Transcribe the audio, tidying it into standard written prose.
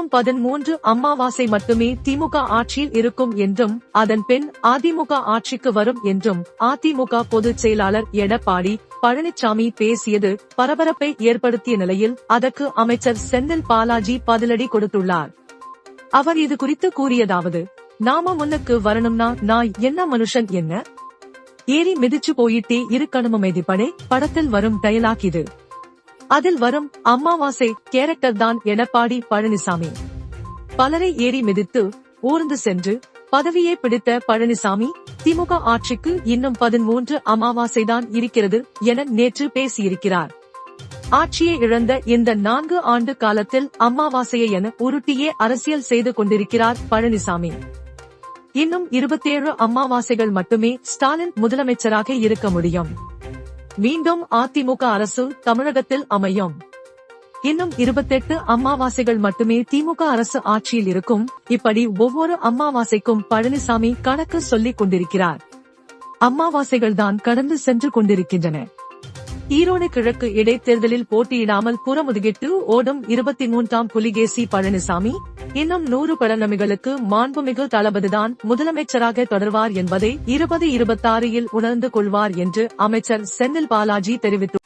இன்னும் 13 அமாவாசை மட்டுமே திமுக ஆட்சியில் இருக்கும் என்றும் அதன் பின் அதிமுக ஆட்சிக்கு வரும் என்றும் அதிமுக பொதுச் செயலாளர் எடப்பாடி பழனிசாமி பேசியது பரபரப்பை ஏற்படுத்திய நிலையில் அதற்கு அமைச்சர் செந்தில் பாலாஜி பதிலடி கொடுத்துள்ளார். அவர் இது குறித்து கூறியதாவது: நாம முன்னுக்கு வரணும்னா நான் என்ன மனுஷன் என்ன ஏறி மிதிச்சு போயிட்டே இருக்கணுமே. படத்தில் வரும் டயலாக் இது. அதில் வரும் அமாவாசை கேரக்டர் தான் எடப்பாடி பழனிசாமி. பலரை ஏறி மிதித்து ஊர்ந்து சென்று பதவியை பிடித்த பழனிசாமி திமுக ஆட்சிக்கு இன்னும் 13 அமாவாசைதான் இருக்கிறது என நேற்று பேசியிருக்கிறார். ஆட்சியை இழந்த இந்த 4 ஆண்டு காலத்தில் அமாவாசையை என உருட்டியே அரசியல் செய்து கொண்டிருக்கிறார் பழனிசாமி. இன்னும் 27 அமாவாசைகள் மட்டுமே ஸ்டாலின் முதலமைச்சராக இருக்க முடியும். மீண்டும் அதிமுக அரசு தமிழகத்தில் அமையும். இன்னும் 28 அமாவாசைகள் மட்டுமே திமுக அரசு ஆட்சியில் இருக்கும். இப்படி ஒவ்வொரு அமாவாசைக்கும் பழனிசாமி கணக்கு சொல்லிக் கொண்டிருக்கிறார். அமாவாசைகள் தான் கடந்து சென்று கொண்டிருக்கின்றன. ஈரோடு கிழக்கு இடைத்தேர்தலில் போட்டியிடாமல் புறமுதுகிட்டு ஓடும் 23ஆம் புலிகேசி பழனிசாமி இன்னும் 100 பழநமிகளுக்கு மாண்புமிகு தளபதிதான் முதலமைச்சராக தொடர்வார் என்பதை 2026 உணர்ந்து கொள்வார் என்று அமைச்சர் செந்தில் பாலாஜி தெரிவித்துள்ளார்.